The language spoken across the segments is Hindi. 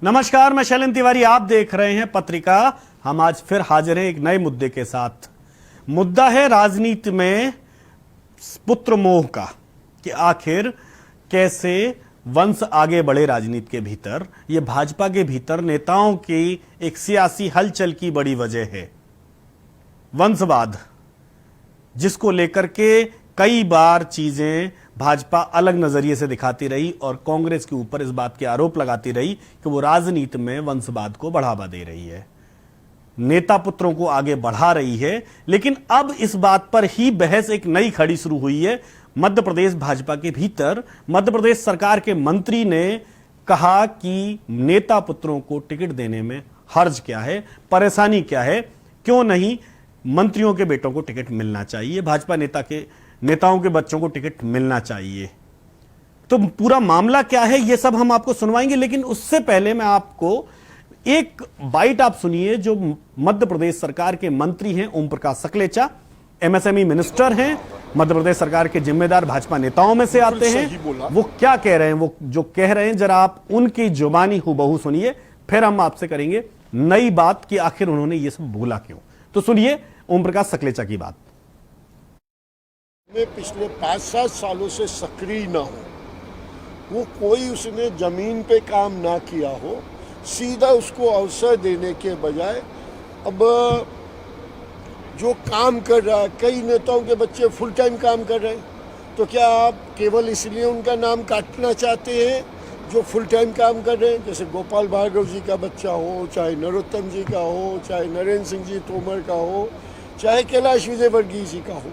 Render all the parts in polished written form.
नमस्कार, मैं शैलेंद्र तिवारी, आप देख रहे हैं पत्रिका। हम आज फिर हाजिर हैं एक नए मुद्दे के साथ। मुद्दा है राजनीति में पुत्र मोह का, कि आखिर कैसे वंश आगे बढ़े राजनीति के भीतर। यह भाजपा के भीतर नेताओं की एक सियासी हलचल की बड़ी वजह है, वंशवाद, जिसको लेकर के कई बार चीजें भाजपा अलग नजरिए से दिखाती रही और कांग्रेस के ऊपर इस बात के आरोप लगाती रही कि वो राजनीति में वंशवाद को बढ़ावा दे रही है, नेता पुत्रों को आगे बढ़ा रही है। लेकिन अब इस बात पर ही बहस एक नई खड़ी शुरू हुई है मध्य प्रदेश भाजपा के भीतर। मध्य प्रदेश सरकार के मंत्री ने कहा कि नेता पुत्रों को टिकट देने में हर्ज क्या है, परेशानी क्या है, क्यों नहीं मंत्रियों के बेटों को टिकट मिलना चाहिए, भाजपा नेताओं के बच्चों को टिकट मिलना चाहिए। तो पूरा मामला क्या है ये सब हम आपको सुनवाएंगे, लेकिन उससे पहले मैं आपको एक बाइट आप सुनिए जो मध्य प्रदेश सरकार के मंत्री हैं ओम प्रकाश सकलेचा, एमएसएमई मिनिस्टर हैं, मध्य प्रदेश सरकार के जिम्मेदार भाजपा नेताओं में से आते हैं। वो क्या कह रहे हैं, वो जो कह रहे हैं जरा आप उनकी जुबानी हुबहू सुनिए, फिर हम आपसे करेंगे नई बात कि आखिर उन्होंने ये सब बोला क्यों। तो सुनिए ओम प्रकाश सकलेचा की बात। में पिछले 5-7 सालों से सक्रिय ना हो, वो कोई उसने जमीन पे काम ना किया हो, सीधा उसको अवसर देने के बजाय अब जो काम कर रहा है, कई नेताओं के बच्चे फुल टाइम काम कर रहे हैं, तो क्या आप केवल इसलिए उनका नाम काटना चाहते हैं जो फुल टाइम काम कर रहे हैं? जैसे गोपाल भार्गव जी का बच्चा हो, चाहे नरोत्तम जी का हो, चाहे नरेंद्र सिंह जी तोमर का हो, चाहे कैलाश विजयवर्गीय जी का हो,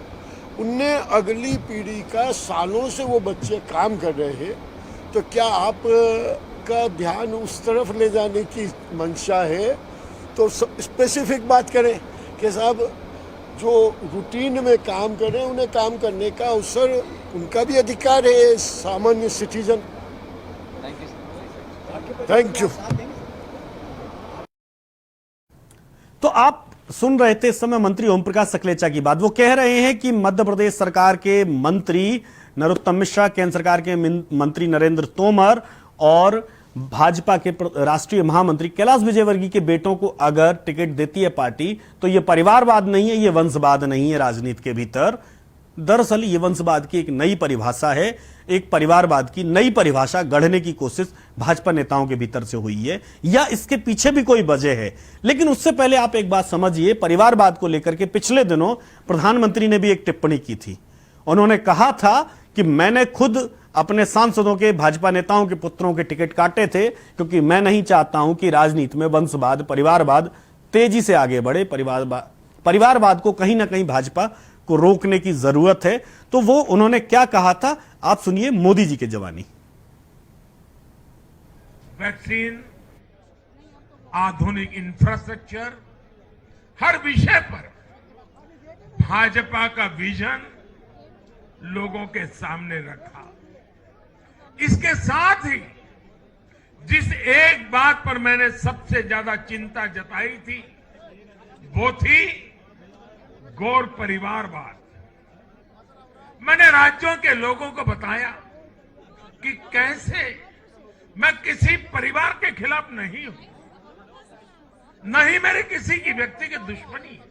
उनने अगली पीढ़ी का सालों से वो बच्चे काम कर रहे हैं। तो क्या आप का ध्यान उस तरफ ले जाने की मंशा है तो स्पेसिफिक बात करें कि साहब जो रूटीन में काम कर रहे हैं उन्हें काम करने का अवसर, उनका भी अधिकार है, सामान्य सिटीजन। Thank you. तो आप सुन रहे थे इस समय मंत्री ओम प्रकाश सकलेचा की बात। वो कह रहे हैं कि मध्य प्रदेश सरकार के मंत्री नरोत्तम मिश्रा, केंद्र सरकार के मंत्री नरेंद्र तोमर और भाजपा के राष्ट्रीय महामंत्री कैलाश विजयवर्गीय के बेटों को अगर टिकट देती है पार्टी तो यह परिवारवाद नहीं है, यह वंशवाद नहीं है राजनीति के भीतर। दरअसल ये वंशवाद की एक नई परिभाषा है, एक परिवारवाद की नई परिभाषा गढ़ने की कोशिश भाजपा नेताओं के भीतर से हुई है, या इसके पीछे भी कोई वजह है। लेकिन उससे पहले आप एक बात समझिए, परिवारवाद को लेकर के पिछले दिनों प्रधानमंत्री ने भी एक टिप्पणी की थी। उन्होंने कहा था कि मैंने खुद अपने सांसदों के, भाजपा नेताओं के पुत्रों के टिकट काटे थे क्योंकि मैं नहीं चाहता हूं कि राजनीति में वंशवाद, परिवारवाद तेजी से आगे बढ़े। परिवारवाद को कहीं ना कहीं भाजपा को रोकने की जरूरत है। तो वो उन्होंने क्या कहा था आप सुनिए मोदी जी के जवानी। वैक्सीन, आधुनिक इंफ्रास्ट्रक्चर, हर विषय पर भाजपा का विजन लोगों के सामने रखा। इसके साथ ही जिस एक बात पर मैंने सबसे ज्यादा चिंता जताई थी वो थी गौर परिवारवाद। मैंने राज्यों के लोगों को बताया कि कैसे मैं किसी परिवार के खिलाफ नहीं हूं, नहीं मेरे किसी की व्यक्तिगत दुश्मनी है।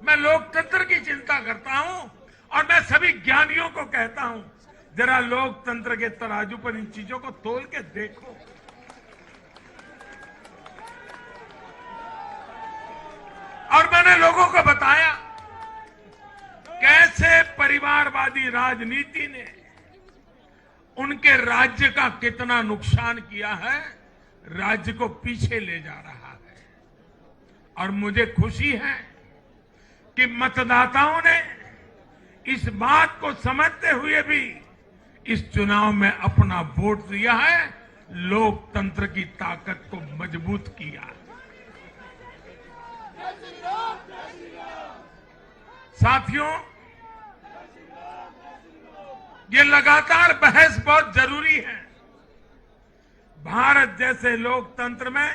मैं लोकतंत्र की चिंता करता हूं और मैं सभी ज्ञानियों को कहता हूं जरा लोकतंत्र के तराजू पर इन चीजों को तोल के देखो। और मैंने लोगों को बताया कैसे परिवारवादी राजनीति ने उनके राज्य का कितना नुकसान किया है, राज्य को पीछे ले जा रहा है। और मुझे खुशी है कि मतदाताओं ने इस बात को समझते हुए भी इस चुनाव में अपना वोट दिया है, लोकतंत्र की ताकत को मजबूत किया। साथियों, ये लगातार बहस बहुत जरूरी है। भारत जैसे लोकतंत्र में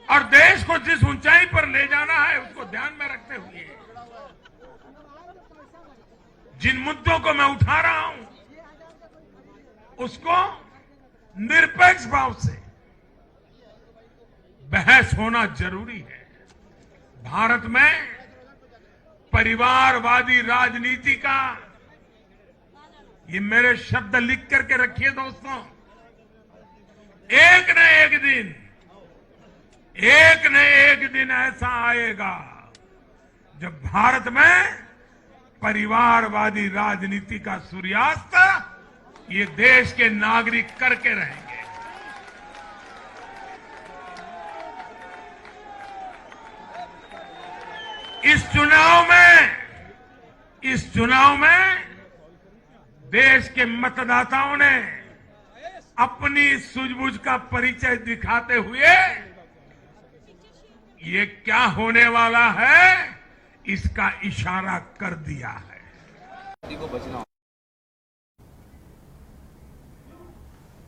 और देश को जिस ऊंचाई पर ले जाना है उसको ध्यान में रखते हुए जिन मुद्दों को मैं उठा रहा हूं उसको निरपेक्ष भाव से बहस होना जरूरी है। भारत में परिवारवादी राजनीति का, ये मेरे शब्द लिख करके रखिए दोस्तों, एक न एक दिन ऐसा आएगा जब भारत में परिवारवादी राजनीति का सूर्यास्त ये देश के नागरिक करके रहेंगे। इस चुनाव में देश के मतदाताओं ने अपनी सूझबूझ का परिचय दिखाते हुए ये क्या होने वाला है इसका इशारा कर दिया है।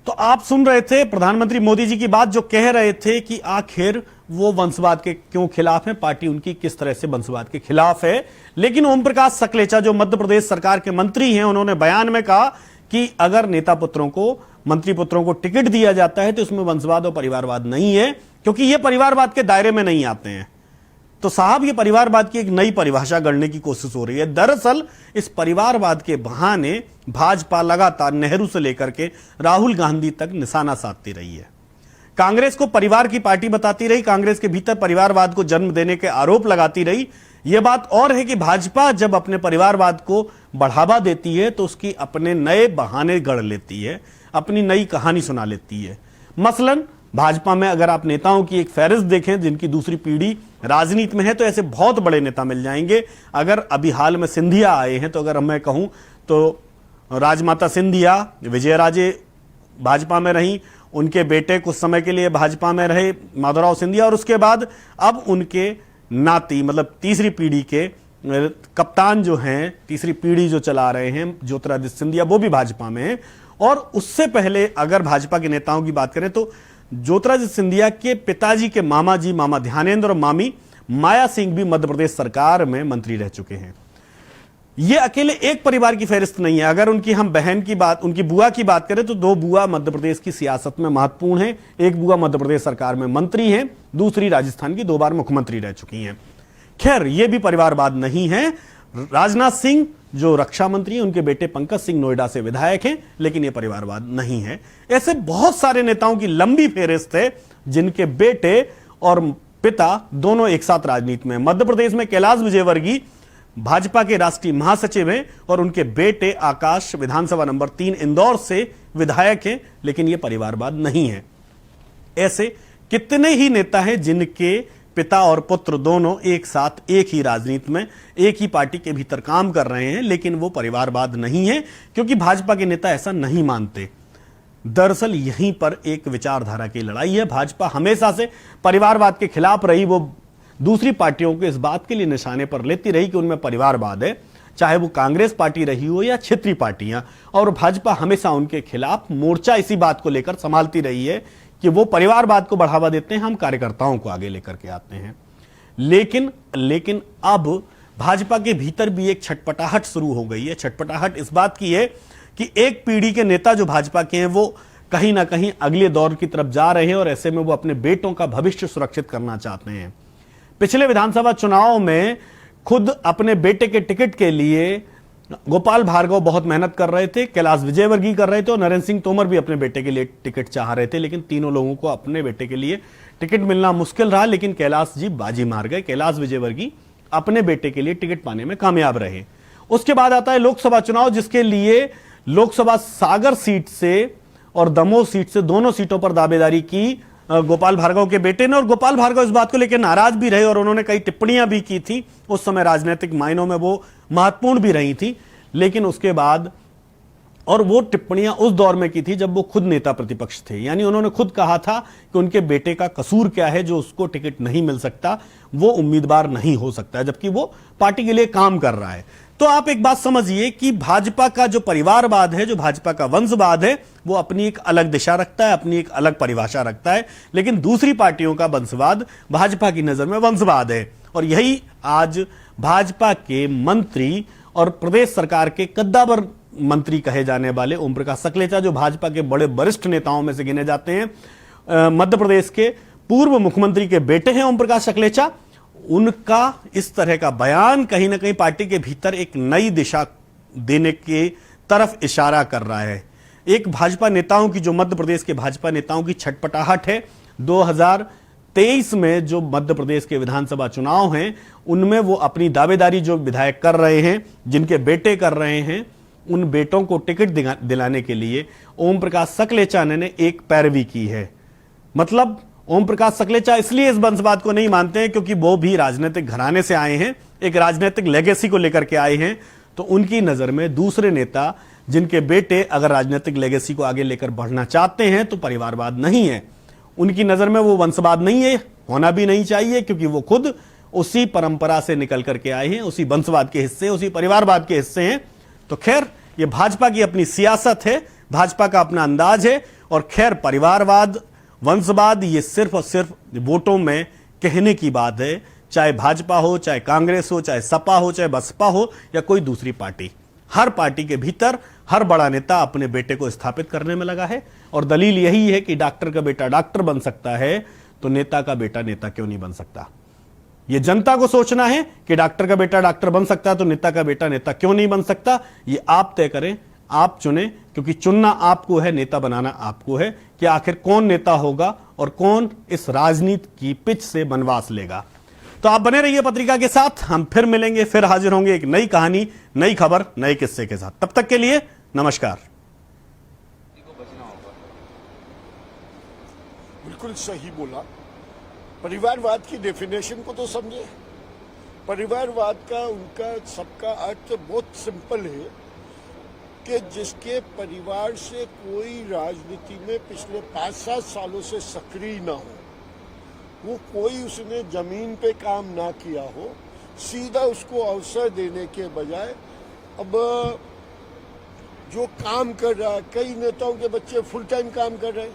तो आप सुन रहे थे प्रधानमंत्री मोदी जी की बात, जो कह रहे थे कि आखिर वो वंशवाद के क्यों खिलाफ है, पार्टी उनकी किस तरह से वंशवाद के खिलाफ है। लेकिन ओम प्रकाश सकलेचा जो मध्य प्रदेश सरकार के मंत्री हैं, उन्होंने बयान में कहा कि अगर नेता पुत्रों को, मंत्री पुत्रों को टिकट दिया जाता है तो उसमें वंशवाद और परिवारवाद नहीं है, क्योंकि ये परिवारवाद के दायरे में नहीं आते हैं। तो साहब, ये परिवारवाद की एक नई परिभाषा गढ़ने की कोशिश हो रही है। दरअसल इस परिवारवाद के बहाने भाजपा लगातार नेहरू से लेकर के राहुल गांधी तक निशाना साधती रही है। कांग्रेस को परिवार की पार्टी बताती रही, कांग्रेस के भीतर परिवारवाद को जन्म देने के आरोप लगाती रही। यह बात और है कि भाजपा जब अपने परिवारवाद को बढ़ावा देती है तो उसकी अपने नए बहाने गढ़ लेती है, अपनी नई कहानी सुना लेती है। मसलन भाजपा में अगर आप नेताओं की एक फहरिस्त देखें जिनकी दूसरी पीढ़ी राजनीति में है, तो ऐसे बहुत बड़े नेता मिल जाएंगे। अगर अभी हाल में सिंधिया आए हैं, तो अगर मैं कहूं तो राजमाता सिंधिया, विजयराजे भाजपा में रही, उनके बेटे कुछ समय के लिए भाजपा में रहे, माधवराव सिंधिया, और उसके बाद अब उनके नाती, मतलब तीसरी पीढ़ी के कप्तान जो हैं, तीसरी पीढ़ी जो चला रहे हैं, ज्योतिरादित्य सिंधिया, वो भी भाजपा में है। और उससे पहले अगर भाजपा के नेताओं की बात करें तो ज्योतिरादित्य सिंधिया के पिताजी के मामा जी, मामा ध्यानेंद्र, और मामी माया सिंह भी मध्य प्रदेश सरकार में मंत्री रह चुके हैं। ये अकेले एक परिवार की फहरिस्त नहीं है। अगर उनकी हम बहन की बात, उनकी बुआ की बात करें तो दो बुआ मध्य प्रदेश की सियासत में महत्वपूर्ण हैं। एक बुआ मध्य प्रदेश सरकार में मंत्री हैं, दूसरी राजस्थान की 2 बार मुख्यमंत्री रह चुकी हैं। खैर, ये भी परिवारवाद नहीं है। राजनाथ सिंह जो रक्षा मंत्री हैं, उनके बेटे पंकज सिंह नोएडा से विधायक हैं, लेकिन यह परिवारवाद नहीं है। ऐसे बहुत सारे नेताओं की लंबी फेहरिस्त है जिनके बेटे और पिता दोनों एक साथ राजनीति में। मध्य प्रदेश में कैलाश विजयवर्गीय भाजपा के राष्ट्रीय महासचिव हैं और उनके बेटे आकाश विधानसभा नंबर 3 इंदौर से विधायक हैं, लेकिन यह परिवारवाद नहीं है। ऐसे कितने ही नेता हैं जिनके पिता और पुत्र दोनों एक साथ एक ही राजनीति में, एक ही पार्टी के भीतर काम कर रहे हैं, लेकिन वो परिवारवाद नहीं है, क्योंकि भाजपा के नेता ऐसा नहीं मानते। दरअसल यहीं पर एक विचारधारा की लड़ाई है। भाजपा हमेशा से परिवारवाद के खिलाफ रही, वो दूसरी पार्टियों को इस बात के लिए निशाने पर लेती रही कि उनमें परिवारवाद है, चाहे वो कांग्रेस पार्टी रही हो या क्षेत्रीय पार्टियां, और भाजपा हमेशा उनके खिलाफ मोर्चा इसी बात को लेकर संभालती रही है कि वो परिवारवाद को बढ़ावा देते हैं, हम कार्यकर्ताओं को आगे लेकर के आते हैं। लेकिन अब भाजपा के भीतर भी एक छटपटाहट शुरू हो गई है। छटपटाहट इस बात की है कि एक पीढ़ी के नेता जो भाजपा के हैं वो कहीं ना कहीं अगले दौर की तरफ जा रहे हैं और ऐसे में वो अपने बेटों का भविष्य सुरक्षित करना चाहते हैं। पिछले विधानसभा चुनाव में खुद अपने बेटे के टिकट के लिए गोपाल भार्गव बहुत मेहनत कर रहे थे, कैलाश विजयवर्गीय कर रहे थे और नरेंद्र सिंह तोमर भी अपने बेटे के लिए टिकट चाह रहे थे, लेकिन तीनों लोगों को अपने बेटे के लिए टिकट मिलना मुश्किल रहा। लेकिन कैलाश जी बाजी मार गए, कैलाश विजयवर्गीय अपने बेटे के लिए टिकट पाने में कामयाब रहे। उसके बाद आता है लोकसभा चुनाव, जिसके लिए लोकसभा सागर सीट से और दमोह सीट से, दोनों सीटों पर दावेदारी की गोपाल भार्गव के बेटे ने। और गोपाल भार्गव इस बात को लेकर नाराज भी रहे और उन्होंने कई टिप्पणियां भी की थी। उस समय राजनीतिक मायनों में वो महत्वपूर्ण भी रही थी, लेकिन उसके बाद, और वो टिप्पणियां उस दौर में की थी जब वो खुद नेता प्रतिपक्ष थे, यानी उन्होंने खुद कहा था कि उनके बेटे का कसूर क्या है जो उसको टिकट नहीं मिल सकता, वो उम्मीदवार नहीं हो सकता, जबकि वो पार्टी के लिए काम कर रहा है। तो आप एक बात समझिए कि भाजपा का जो परिवारवाद है, जो भाजपा का वंशवाद है, वो अपनी एक अलग दिशा रखता है, अपनी एक अलग परिभाषा रखता है, लेकिन दूसरी पार्टियों का वंशवाद भाजपा की नजर में वंशवाद है। और यही आज भाजपा के मंत्री और प्रदेश सरकार के कद्दावर मंत्री कहे जाने वाले ओम प्रकाश सकलेचा, जो भाजपा के बड़े वरिष्ठ नेताओं में से गिने जाते हैं, मध्य प्रदेश के पूर्व मुख्यमंत्री के बेटे हैं ओम प्रकाश सकलेचा, उनका इस तरह का बयान कहीं ना कहीं पार्टी के भीतर एक नई दिशा देने की तरफ इशारा कर रहा है। एक भाजपा नेताओं की, जो मध्य प्रदेश के भाजपा नेताओं की छटपटाहट है, 2023 में जो मध्य प्रदेश के विधानसभा चुनाव हैं उनमें वो अपनी दावेदारी जो विधायक कर रहे हैं, जिनके बेटे कर रहे हैं, उन बेटों को टिकट दिलाने के लिए ओम प्रकाश सकलेचा ने एक पैरवी की है। मतलब ओम प्रकाश सकलेचा इसलिए इस वंशवाद को नहीं मानते हैं क्योंकि वो भी राजनीतिक घराने से आए हैं, एक राजनीतिक लेगेसी को लेकर के आए हैं। तो उनकी नजर में दूसरे नेता जिनके बेटे अगर राजनीतिक लेगेसी को आगे लेकर बढ़ना चाहते हैं तो परिवारवाद नहीं है, उनकी नजर में वो वंशवाद नहीं है, होना भी नहीं चाहिए, क्योंकि वो खुद उसी परंपरा से निकल करके आए हैं, उसी वंशवाद के हिस्से, उसी परिवारवाद के हिस्से हैं। तो खैर, ये भाजपा की अपनी सियासत है, भाजपा का अपना अंदाज है। और खैर, परिवारवाद, वंशवाद, ये सिर्फ और सिर्फ वोटों में कहने की बात है, चाहे भाजपा हो, चाहे कांग्रेस हो, चाहे सपा हो, चाहे बसपा हो या कोई दूसरी पार्टी। हर पार्टी के भीतर हर बड़ा नेता अपने बेटे को स्थापित करने में लगा है। और दलील यही है कि डॉक्टर का बेटा डॉक्टर बन सकता है तो नेता का बेटा नेता क्यों नहीं बन सकता। ये जनता को सोचना है कि डॉक्टर का बेटा डॉक्टर बन सकता है तो नेता का बेटा नेता क्यों नहीं बन सकता। ये आप तय करें, आप चुने, क्योंकि चुनना आपको है, नेता बनाना आपको है कि आखिर कौन नेता होगा और कौन इस राजनीति की पिच से वनवास लेगा। तो आप बने रहिए पत्रिका के साथ, हम फिर मिलेंगे, फिर हाजिर होंगे एक नई कहानी, नई खबर, नए किस्से के साथ। तब तक के लिए नमस्कार। बिल्कुल सही बोला। परिवारवाद की डेफिनेशन को तो समझे। परिवारवाद का उनका सबका अर्थ बहुत सिंपल है कि जिसके परिवार से कोई राजनीति में पिछले 5-7 सालों से सक्रिय ना हो, वो कोई उसने जमीन पे काम ना किया हो, सीधा उसको अवसर देने के बजाय अब जो काम कर रहा है, कई नेताओं के बच्चे फुल टाइम काम कर रहे हैं।